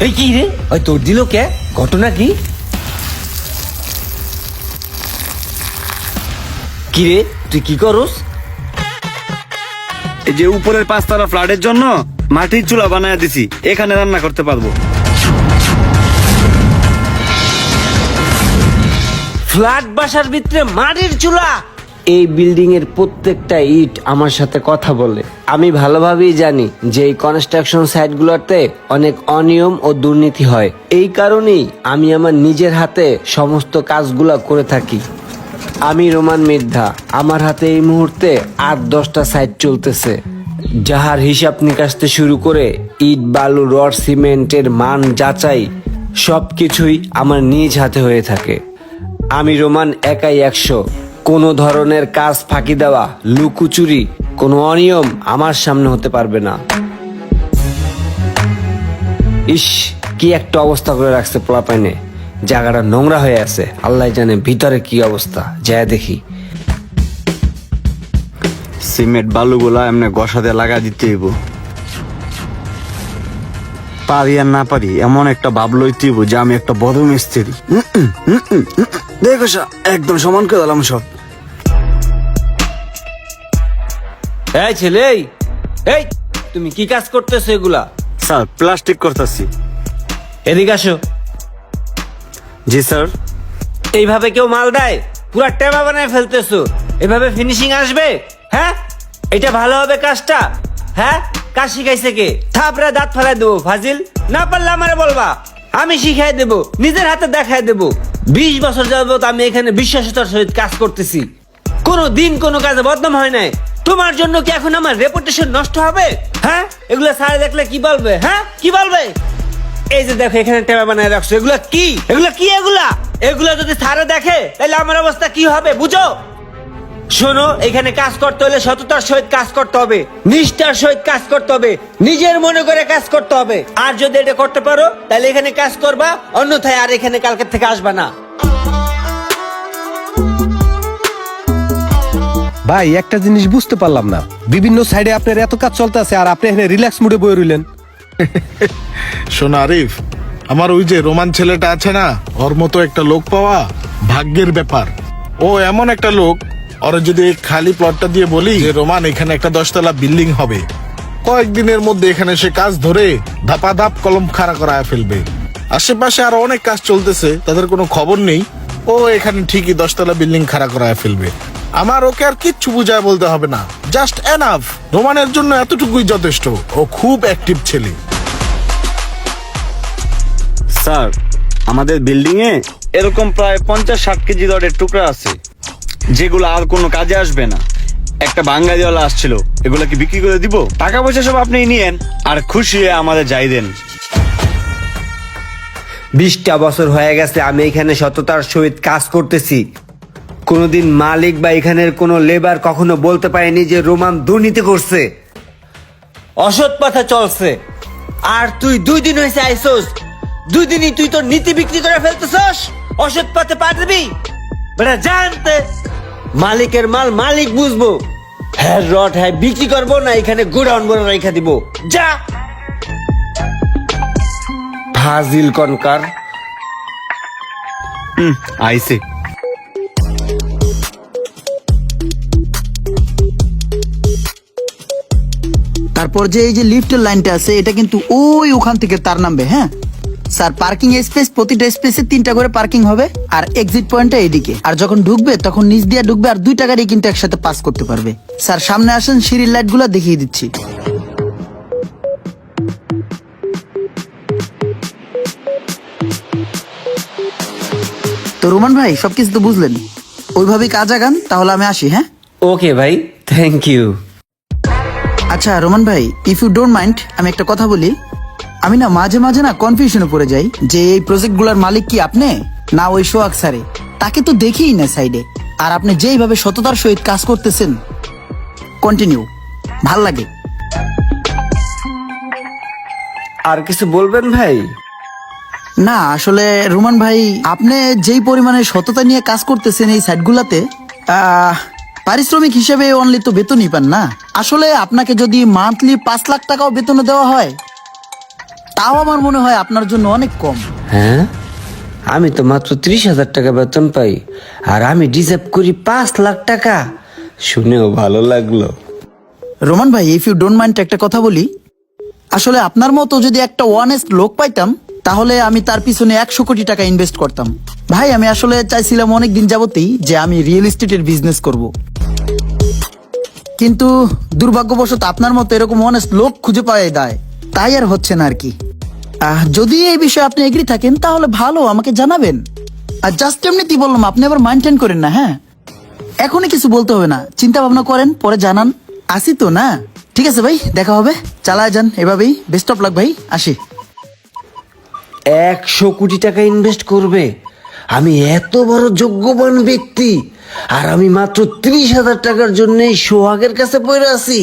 এই কি রে, ওই তোর দিল কে? ঘটনা কি? কি রে, তুই কি করস? এই যে উপরের 5 তলা ফ্ল্যাটের জন্য মাটির চুলা বানায় দিছি, এখানে রান্না করতে পারবো। ফ্ল্যাট বাসার ভিতরে মাটির চুলা? এই বিল্ডিং এর প্রত্যেকটা ইট আমার সাথে কথা বলে। আমি ভালোভাবেই জানি যে এই কনস্ট্রাকশন সাইট গুলোতে অনেক অনিয়ম ও দুর্নীতি হয়। এই কারণেই আমি আমার নিজের হাতে সমস্ত কাজগুলা করে থাকি। আমি রোমান মির্ধা, আমার হাতে এই মুহূর্তে 8-10টা সাইট চলতেছে, যাহার হিসাব নিকাশ থেকে শুরু করে ইট বালু রড সিমেন্টের মান যাচাই সবকিছুই আমার নিজ হাতে হয়ে থাকে। আমি রোমান একাই 100। কোনো ধরনের কাজ ফাঁকি দেওয়া, লুকোচুরি, কোনো অনিয়ম আমার সামনে হতে পারবে না। ইস, কি একটা অবস্থা করে রাখছে পোলাপাইনে। জায়গাটা নোংরা হয়ে আছে, আল্লাহ জানে ভিতরে কি অবস্থা, যায় দেখি। সিমেন্ট বালুগুলা এমনি গসাতে লাগা দিতে হইব। পারি আর না পারি এমন একটা ভাব লইতে হইব যে আমি একটা বড় মিস্ত্রি। দেখো একদম সমান করে দিলাম সব। এই ছেলে, এই তুমি কি কাজ করতেছো এগুলা? স্যার, প্লাস্টিক করতেছি। এদিকে আসো। জি স্যার। এইভাবে কেউ মাল দেয়? পুরা টেবা বানায় ফেলতেছো, এভাবে ফিনিশিং আসবে? হ্যাঁ, এটা ভালো হবে কাজটা? হ্যাঁ, কাজ শিখাইছে কে? থাপড়া দাঁত ফেলাই দেবো ফাজিল। না পারলে আমারে বলবা, আমি শিখাই দেবো, নিজের হাতে দেখাই দেবো। 20 বছর যাবত আমি এখানে বিশ্বাসতার সহিত কাজ করতেছি, কোনো দিন কোনো কাজে বদনাম হয় নাই। তোমার জন্য কি এখন আমার রেপুটেশন নষ্ট হবে? হ্যাঁ, এগুলা স্যার দেখলে কি বলবে? হ্যাঁ, কি বলবে? এই যে দেখো এখানে টেবা বানায় রাখছো, এগুলা কি? এগুলা কি? এগুলা যদি স্যারে দেখে তাহলে আমার অবস্থা কি হবে বুঝো? শোনো, এখানে কাজ করতে হলে সততার সহিত কাজ করতে হবে, নিষ্ঠার সহিত কাজ করতে হবে, নিজের মনে করে কাজ করতে হবে। আর যদি এটা করতে পারো তাহলে এখানে কাজ করবা, অন্যথায় আর এখানে কালকের থেকে আসবা না। ভাই, একটা জিনিস বুঝতে পারলাম না, বিভিন্ন সাইডে আপনার এত কাজ চলতে আছে আর আপনি এখানে রিল্যাক্স মুডে বয়ে রইলেন। শোন আরিফ, আমার ওই যে রোমান ছেলেটা আছে না, ওর মতো একটা লোক পাওয়া ভাগ্যের ব্যাপার। ও এমন একটা লোক, ওরা যদি এই খালি প্লটটা দিয়ে বলি যে রোমান এখানে একটা 10 তলা বিল্ডিং হবে, কয়েকদিনের মধ্যে এখানে সে কাজ ধরে ধাপাধাপ কলম খাড়া করায় ফেলবে। আশেপাশে আরো অনেক কাজ চলতেছে, তাদের কোনো খবর নেই, ও এখানে ঠিকই 10 তলা বিল্ডিং খাড়া করায় ফেলবে। আমার ওকে আর কিচ্ছু বুঝায় বলতে হবে না, জাস্ট এনাফ। রোমানের জন্য এতটুকুই যথেষ্ট, ও খুব অ্যাক্টিভ ছেলে। স্যার, আমাদের বিল্ডিং এ এরকম প্রায় 50-60 কেজি রডের টুকরা আছে, যেগুলো আর কোনো কাজে আসবে না। একটা বাঙালিওয়ালা আসছিল, এগুলা কি বিক্রি করে দিব? টাকা পয়সা সব আপনি নিয়েন আর খুশি হয়ে আমাদের যাই দেন। 20টা বছর হয়ে গেছে আমি এখানে সততার সহিত কাজ করতেছি। কোনোদিন মালিক বা এখানের কোনো লেবার কখনো বলতে পারেনি যে রোমান দুর্নীতি করছে, অসৎ পথে চলছে। আর তুই 2 দিন হয়েছে আইসোস, 2 দিনই তুই তোর নীতি বিক্রি করে ফেলতেছস, অসৎ পথে পা দিবি? বেটা জানতে, মালিকের মাল মালিক বুঝবো। হ্যাঁ রড হ্যাঁ বিক্রি করবো না, এখানে গোডাউন বড় রেখে দিব। যা ফাজিল কনকার। আইসে তারপর যে এই যে লিফটের লাইনটা আছে, এটা কিন্তু ওই ওখান থেকে তার নামবে। হ্যাঁ স্যার, পার্কিং স্পেস, প্রতিটা স্পেসে 3টা করে পার্কিং হবে, আর এক্সিট পয়েন্টটা এদিকে। আর যখন ঢুকবে তখন নিচ দিয়ে ঢুকবে, আর 2 টাকারই কিন্তু একসাথে পাস করতে পারবে। স্যার সামনে আসেন, সিঁড়ির লাইট গুলা দেখিয়ে দিচ্ছি। তো রোমান ভাই, সবকিছু তো বুঝলেন, ওইভাবেই কাজ আগান, তাহলে আমি আসি। হ্যাঁ, ওকে ভাই, থ্যাংক ইউ। আচ্ছা রোমান ভাই, ইফ ইউ ডোন্ট মাইন্ড, আমি একটা কথা বলি। আমি না মাঝে মাঝে না কনফিউশনে পড়ে যাই যে এই প্রজেক্টগুলোর মালিক কি আপনি না ওই সোহাগ স্যারে। তাকে তো দেখিই না সাইডে, আর আপনি যেইভাবে সততার সহিত কাজ করতেছেন, কন্টিনিউ, ভাল লাগে। আর কিছু বলবেন ভাই? না আসলে রোমান ভাই, আপনি যেই পরিমাণে সততা নিয়ে কাজ করতেছেন এই সাইটগুলাতে, পারিশ্রমিক হিসেবে অনলি তো বেতনই পান না। আসলে আপনাকে যদি মান্থলি 5 লাখ টাকাও বেতন দেওয়া হয় তাও আমার মনে হয় আপনার জন্য অনেক কম। হ্যাঁ, আমি তো মাত্র 30,000 টাকা বেতন পাই, আর আমি ডিজার্ভ করি 5 লাখ টাকা। শুনেও ভালো লাগলো। রোমান ভাই, ইফ ইউ ডোন্ট মাইন্ড একটা কথা বলি। আসলে আপনার মতো যদি একটা অনেস্ট লোক পাইতাম, তাহলে আমি তার পিছনে 100 কোটি টাকা ইনভেস্ট করতাম। ভাই, আমি আসলে চাইছিলাম অনেক দিন যাবতেই যে আমি রিয়েল এস্টেটের বিজনেস করব, কিন্তু দুর্ভাগ্যবশত আপনার মতো এরকম অনেস্ট লোক খুঁজে পাওয়া যায়, তাই আর হচ্ছে না আর কি। যদি এই বিষয়ে আপনি এগ্রি থাকেন তাহলে ভালো, আমাকে জানাবেন। আর জাস্ট এমনিতেই বললাম, আপনি আবার মাইন্ড করেন না। হ্যাঁ, এখনই কিছু বলতে হবে না, চিন্তা ভাবনা করেন, পরে জানান। আসি তো না? ঠিক আছে ভাই, দেখা হবে। চালায় যান এভাবেই। বেস্ট অফ লাক ভাই, আসি। 100 কোটি টাকা ইনভেস্ট করবে? আমি এত বড় যোগ্যবান ব্যক্তি, আর আমি মাত্র 30,000 টাকার জন্য সোহাগের কাছে পড়ে আছি।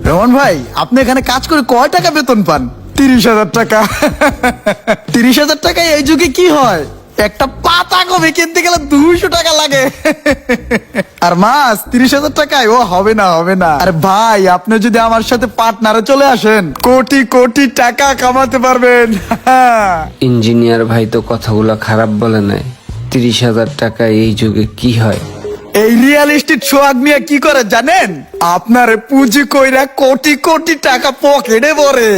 রোহন ভাই, আপনি এখানে কাজ করে কয় টাকা বেতন পান? 30,000 টাকা। 30,000 টাকায় এই যুগে কি হয়? একটা পাতা কপি কিনতে গেলে 200 টাকা লাগে। আর মাস 30,000 টাকায় ও হবে না, হবে না। আর ভাই, আপনি যদি আমার সাথে পার্টনারে চলে আসেন, কোটি কোটি টাকা কামাতে পারবেন। ইঞ্জিনিয়ার ভাই তো কথাগুলো খারাপ বলে নাই। 30,000 টাকা এই যুগে কি হয়? এই রিয়েল এস্টেট সোহাগ নিয়ে কি করে জানেন? আপনার পুঁজি কইরা কোটি কোটি টাকা পকেটে ভরে।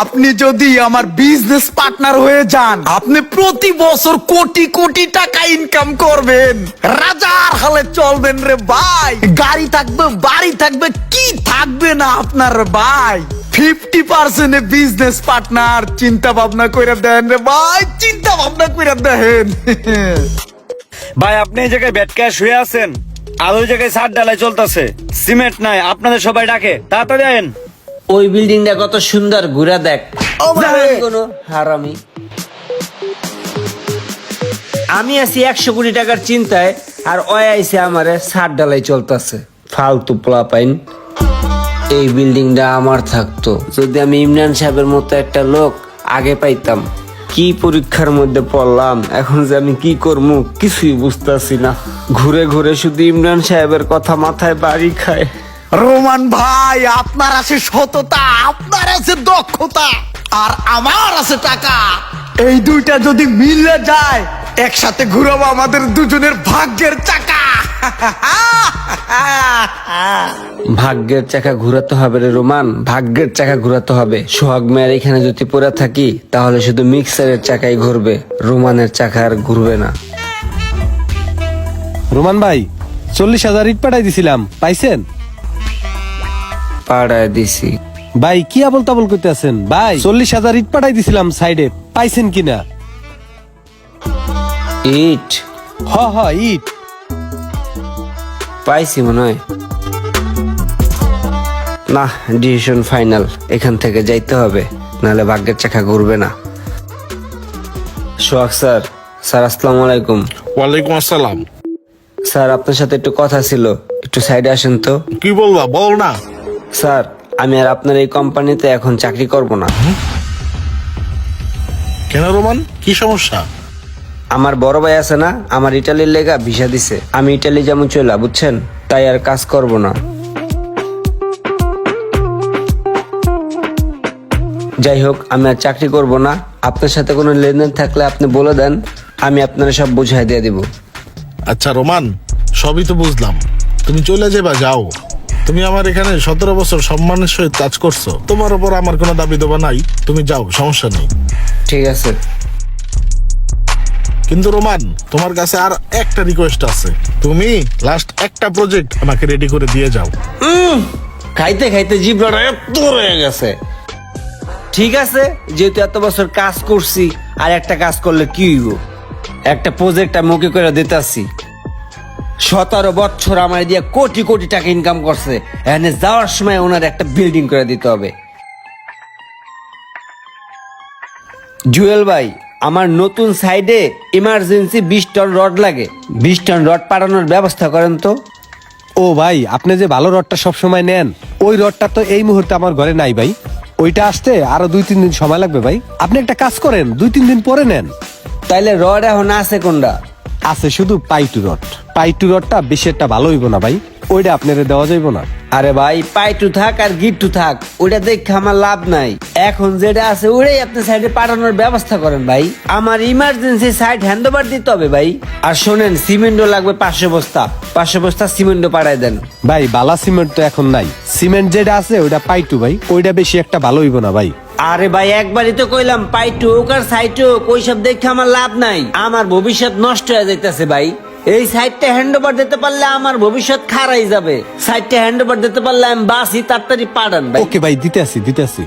আপনি যদি আমার বিজনেস পার্টনার হয়ে যান, আপনি প্রতি বছর কোটি কোটি টাকা ইনকাম করবেন, রাজার হালে চলবেন রে ভাই। গাড়ি থাকবে, বাড়ি থাকবে, কি থাকবে না আপনার ভাই। 50% বিজনেস পার্টনার। চিন্তা ভাবনা করে দেন রে ভাই, চিন্তা ভাবনা করে দেন। ভাই আপনি এই জায়গায় ব্যাটকায় শুয়ে আছেন, আর ওই জায়গায় ছাদ ঢালাই চলতেছে, সিমেন্ট নাই, আপনাদের সবাই ডাকে, তাড়াতাড়ি আয়েন। ওই বিল্ডিংটা কত সুন্দর, ঘুরা দেখ। ভাই। কোনো হারামি। আমি আছি 100 কোটি টাকার চিন্তায়, আর ওই আইসে আমারে ছাদ ঢালাই চলতেছে। ফালতু পোলাপাইন। এই বিল্ডিংটা আমার থাকতো যদি আমি ইমরান সাহেবের মতো একটা লোক আগে পাইতাম। কি পরীক্ষার মধ্যে পড়লাম, এখন যে আমি কি করবো কিছুই বুঝতেছি না। ঘুরে ঘুরে শুধু ইমরান সাহেবের কথা মাথায় বাড়ি খায়। রোমান ভাই, আপনার আছে সততা, আপনার আছে দক্ষতা, আর আমার আছে টাকা। এই দুইটা যদি মিলে যায়, একসাথে ঘুরাবো আমাদের দুজনের ভাগ্যের চাকা। ভাগ্যের চাকা ঘুরাতে হবে রে রোমান, ভাগ্যের চাকা ঘুরাতে হবে। সোহাগ মেয়ের এখানে যদি পড়ে থাকি, তাহলে শুধু মিক্সারের চাকাই ঘুরবে, রোমানের চাকা আর ঘুরবে না। রোমান ভাই, 40,000 ইট পাঠাই দিছিলাম, পাইছেন? পাড়ায় দিছি। ভাই কি আবল তাবল করতে আছেন ভাই? 40,000 ইট পাঠাই দিছিলাম সাইডে, পাইছেন কিনা? ইট হ ইট পাইছি মনে হয়। না, ডিসিশন ফাইনাল, এখান থেকে যাইতে হবে, নাহলে ভাগ্যের চাকা ঘুরবে না। সোহাগ স্যার, স্যার আসসালামু আলাইকুম। ওয়ালাইকুম আসসালাম। স্যার আপনার সাথে একটু কথা ছিল, একটু সাইডে আসেন তো। কি বলবা, বল না। স্যার, আমি আর আপনার এই কোম্পানিতে এখন চাকরি করব না। কেন রোমান, কি সমস্যা? আমার বড় ভাই আছে না, আমার ইটালির লেগা ভিসা দিছে, আমি ইটালি যেমন চলা, বুঝছেন, তাই আর কাজ করব না। যাই হোক, আমি আর চাকরি করব না। আপনার সাথে কোনো লেনদেন থাকলে আপনি বলে দেন, আমি আপনারা সব বুঝাই দিয়ে দিব। আচ্ছা রোমান, সবই তো বুঝলাম, তুমি চলে যাবা, যাও। তুমি আমার এখানে 17 বছর সম্মানের সহিত কাজ করছো, তোমার উপর আমার কোনো দাবি দেবা নাই, তুমি যাও, সমস্যা নেই। ঠিক আছে। কিন্তু রোমান, তোমার কাছে আর একটা রিকোয়েস্ট আছে, তুমি লাস্ট একটা প্রজেক্ট আমাকে রেডি করে দিয়ে যাও। খাইতে খাইতে জিভটা এত রয়ে গেছে। ঠিক আছে, যেহেতু এত বছর কাজ করছি, আর একটা কাজ করলে কি হইব? একটা প্রজেক্ট আমি ওকে করে দিতেছি। 17 বছর আমার দিয়ে কোটি কোটি টাকা ইনকাম করছে, এখানে যাওয়ার সময় ওনার একটা বিল্ডিং করে দিতে হবে। জুয়েল ভাই, আমার নতুন সাইডে ইমার্জেন্সি 20 টন রড লাগে, 20 টন রড পাঠানোর ব্যবস্থা করেন তো। ও ভাই, আপনি যে ভালো রডটা সব সময় নেন, ওই রডটা তো এই মুহূর্তে আমার ঘরে নাই ভাই। ওইটা আসতে আরো 2-3 দিন সময় লাগবে ভাই। আপনি একটা কাজ করেন, 2-3 দিন পরে নেন। তাইলে রড এখন আছে কোনটা? আছে শুধু পাইটু রড। পাইটু রডটা বেশি একটা ভালো হইব না ভাই, ওইটা আপনারে দেওয়া যাইব না। আরে ভাই পাইটু থাক আর গিট্টু থাক ওটা দেখে আমার লাভ নাই। এখন যেটা আছে ওটাই আপনি সাইডে পাঠানোর ব্যবস্থা করেন ভাই। আমার ইমার্জেন্সি সাইড হ্যান্ডওভার দিতে হবে ভাই। আর শোনেন, সিমেন্টও লাগবে 500 বস্তা, 500 বস্তা সিমেন্টও পাঠাই দেন। ভাই বালা সিমেন্ট তো এখন নাই, সিমেন্ট যেটা আছে ওইটা পাইটু ভাই, ওইটা বেশি একটা ভালো হইব না ভাই। আরে ভাই একবারই তো কইলাম পাইটু হোক আর সাইট হোক, ওইসব দেখে আমার লাভ নাই। আমার ভবিষ্যৎ নষ্ট হয়ে যাইতেছে ভাই। এই সাইডটা হ্যান্ডওভার দিতে পারলে আমার ভবিষ্যৎ খারাই যাবে। সাইডটা হ্যান্ডওভার দিতে পারলে আমি বাসি তাড়াতাড়ি পাঠান ভাই। ওকে ভাই, দিতে আসি।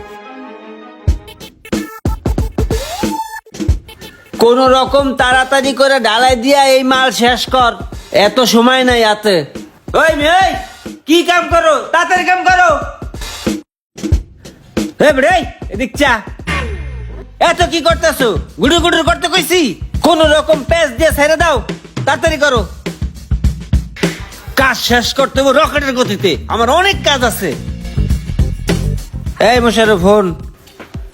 কোন রকম তাড়াতাড়ি করে ঢালাই দিয়া এই মাল শেষ কর, এত সময় নাই হাতে। ওই মেয়ে, কি কাম করো, তাড়াতাড়ি কাম করো। এদিক চা, এত কি করতেছো? গুড়ু গুড়ু করতে কইছি, কোন রকম পেঁচ দিয়ে ছেড়ে দাও, তাড়াতাড়ি করো। কাজ শেষ করতে হবে রকেটের গতিতে, আমার অনেক কাজ আছে। এই মোশারফ ফোন,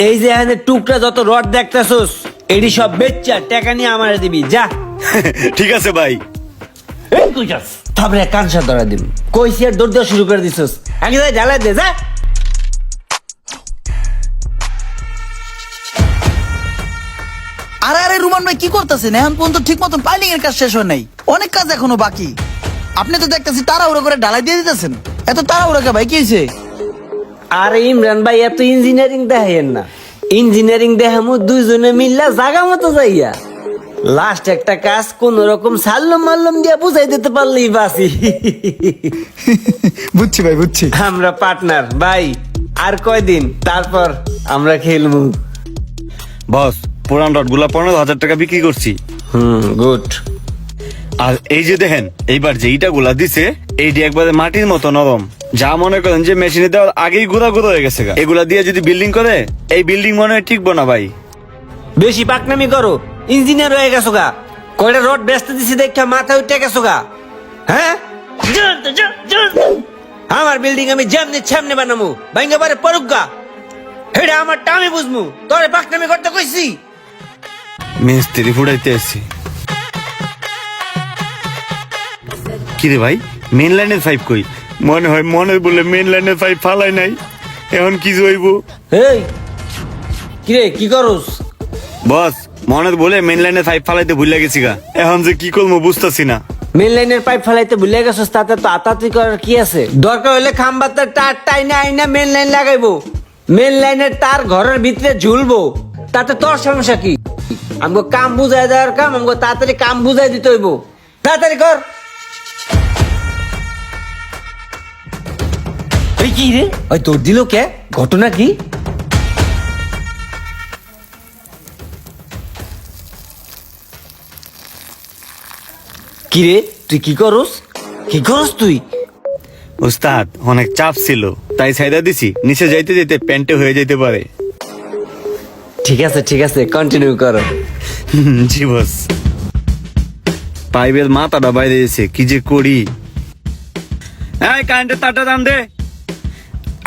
এই যে এখানে টুকরা যত রড দেখতেছোস এডি সব বেচ্চা টাকা নিয়ে আমার দিবি যা। ঠিক আছে ভাই। এই কইছাস তারপরে কানসা ধরা দিবি, কইছি আর দৌড় দেওয়া শুরু করে দিছস। আগে যাই ঢালাই দে যা। আরে আরে রুমান ভাই কি করতেছেন? এখন পর্যন্ত ঠিক মতন পাইলিং এর কাজ শেষ হয় নাই, অনেক কাজ এখনো বাকি। আপনি তো দেখতেছি তাড়াহুড়ো করে ঢালাই দিয়ে দিতেছেন, এত তাড়াহুড়ো কে ভাই, কি হয়েছে? আরে ইমরান ভাই এত ইঞ্জিনিয়ারিং দেখাইয়েন না। ইঞ্জিনিয়ারিং দেখামু দুইজনে মিললা জাগা মতো যাইয়া, লাস্ট একটা কাজ কোন রকম সাল্লম মাল্লম দিয়া বুঝাই দিতে পারলেই বাসি। বুঝছি ভাই, বুঝছি। আমরা পার্টনার ভাই, আর কয়দিন তারপর আমরা খেলবো। বস, পুরান রড গুলা 15,000 টাকা বিক্রি করছি। গুড। আর এই যে দেখেন, এইবার যে ইটা গুলা দিছে এইটি একবারে মাটির মতো নরম, যা মনে করেন যে মেশিনে দেওয়ার আগেই গুঁড়া গুঁড়ো হয়ে গেছে গা। এগুলা দিয়ে যদি বিল্ডিং করে, এই বিল্ডিং মনে হয় টিকবো না ভাই। বেশি পাকনামি করো, ইঞ্জিনিয়ার হয়ে গেছো গা। কয়টা রড ব্যস্ত দিছি দেখা মাথায় উঠে গেছো গা। হ্যাঁ, আমার বিল্ডিং আমি যেমনি সামনে বানামু, ভাঙ্গা পারে পড়ুক গা। হেডা আমার টামি বুঝমু, তোরে পাকনামি করতে কইছি। মিস্ত্রি ফুটাইতে আসছি। কিরে ভাই, মেন লাইনের পাইপ কই? মনে হয় মনের বলে মেন লাইনের পাইপ ফালাই নাই, এখন কি হইব? এই কিরে কি করস? বস, মনের বলে মেন লাইনের পাইপ ফালাইতে ভুলে গেছি গা, এখন যে কি করবো বুঝতেছি না। মেন লাইনের পাইপ ফেলাইতে ভুলে গেছস, তাতে তো আতাতি করার কি আছে? দরকার হলে খাম্বাতে তার টাইনা আইনা মেন লাইন লাগাইবো। মেন লাইনের তার ঘরের ভিতরে ঝুলবো, তাতে তোর সমস্যা কি? আমগো কাম বুঝাই দেওয়ার কাম, আমগো তাড়াতাড়ি কাম বুঝাই দিতে হইব। তাড়াতাড়ি কর। এই কি রে, ওই তোর দিল কে? ঘটনা কি? কি রে, তুই কি করস? কি করস তুই? উস্তাদ, অনেক চাপ ছিল তাই ছাইদা দিছি, নিচে যাইতে যাইতে প্যান্টে হয়ে যাইতে পারে। ঠিক আছে কন্টিনিউ করো। জি বস। পাইপের মাথাটা বাইরে এসে কি যে করি। এই কারেন্টের তারটা দাম দে।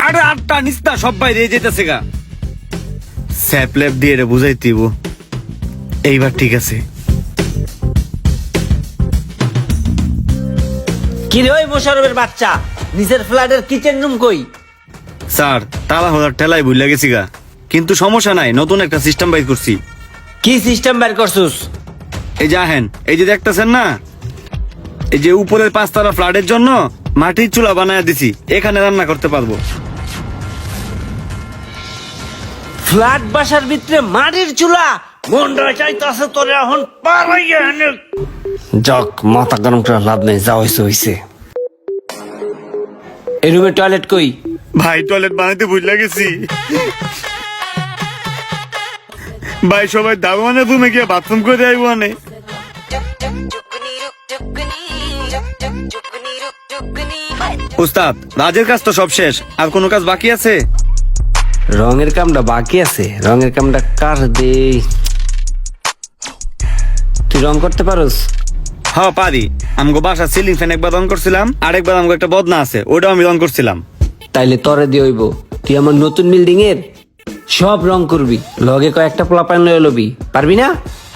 আরে আটটা নিস্তা সব বাইরে যেতেছে গা। স্যাপল্যাপ দিয়ে এটা বুঝাইতেইব। এইবার ঠিক আছে। কি রে ওই মোশারফের বাচ্চা, নিচের ফ্ল্যাটের কিচেন রুম কই? স্যার, তালা হলার ঠেলাই ভুলে গেছি গা, কিন্তু সমস্যা নাই, নতুন একটা সিস্টেম বাইর করছি। কি সিস্টেম বের করছুস? এই যে আহেন, এই যে দেখতেছেন না, এই যে উপরের 5 তলা ফ্ল্যাটের জন্য মাটির চুলা বানায় দিছি, এখানে রান্না করতে পারবো। ফ্ল্যাট বাসার ভিতরে মাটির চুলা? মনটা চাইতাছে তোরে এখন পারাইয়া এনে। যাক, মাথা গরম করে লাভ নেই, যা হইছে। এই রুমে টয়লেট কই? ভাই, টয়লেট বানাইতে ভুলে গেছি। ভাই, সবাই দারোয়ানের রুমে গিয়ে বাথরুম করে আইব আনে। উস্তাদ, রাজের কাজ তো সব শেষ, আর কোনো কাজ বাকি আছে? রঙের কামটা বাকি আছে, রঙের কামটা কার দে। তুই রং করতে পারোস? হ্যাঁ পারি। আমগো বাসা সিলিং ফ্যান একবার রং করছিলাম, আরেকবার আমগো একটা বদনা আছে, ওটাও আমি রং করছিলাম। তাইলে তরে দিয়ে হইব। তুই আমার নতুন বিল্ডিং এর সব রং করবি, লগে কয়েকটা পোলাপান লয়ে লবি, পারবি না?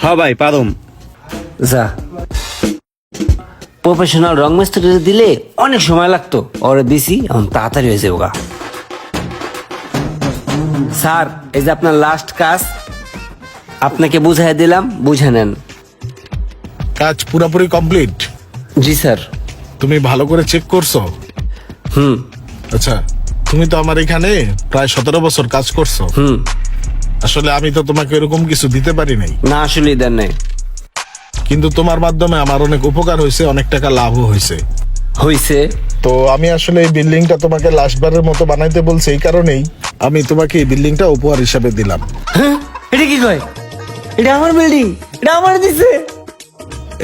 হ্যাঁ ভাই, পারুম। যা প্রফেশনাল রং মিস্ত্রি দিলে অনেক সময় লাগতো, ওরে দিছি এখন তাড়াতাড়ি হয়ে যাবো গা। স্যার এই যে আপনার লাস্ট কাজ, আপনাকে বুঝাই দিলাম, বুঝে নেন। কাজ পুরোপুরি কমপ্লিট? জি স্যার। তুমি ভালো করে চেক করছো? হুম আচ্ছা, তুমি তো আমার এখানে প্রায় 17 বছর কাজ করছো। হুম। আসলে আমি তো তোমাকে এরকম কিছু দিতে পারি নাই, না আসলে দেন নাই। কিন্তু তোমার মাধ্যমে আমার অনেক উপকার হয়েছে, অনেক টাকা লাভও হয়েছে। হইছে। তো আমি আসলে এই বিল্ডিংটা তোমাকে লাস্টবারের মতো বানাইতে বলছি, এই কারণেই আমি তোমাকে এই বিল্ডিংটা উপহার হিসাবে দিলাম। হ্যাঁ এটা কি কয়? এটা আমার বিল্ডিং, এটা আমার দিছে।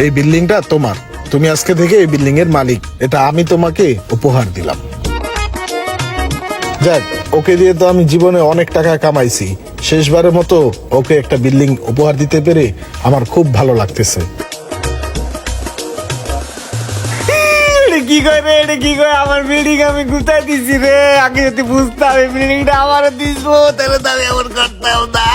এই বিল্ডিংটা তোমার, তুমি আজকে থেকে এই বিল্ডিং এর মালিক, এটা আমি তোমাকে উপহার দিলাম। যাক, ওকে দিয়ে তো আমি জীবনে অনেক টাকা কামাইছি, শেষবারের মতো ওকে একটা বিল্ডিং উপহার দিতে পেরে আমার খুব ভালো লাগতেছে। এটা কি কয় রে, এটা কি কয়? আমার বিল্ডিং আমি গুতাই দিছি রে। আগে যদি বুঝতাম এই বিল্ডিংটা আমার দিস, তাহলে তো আমি আমার করতাম না।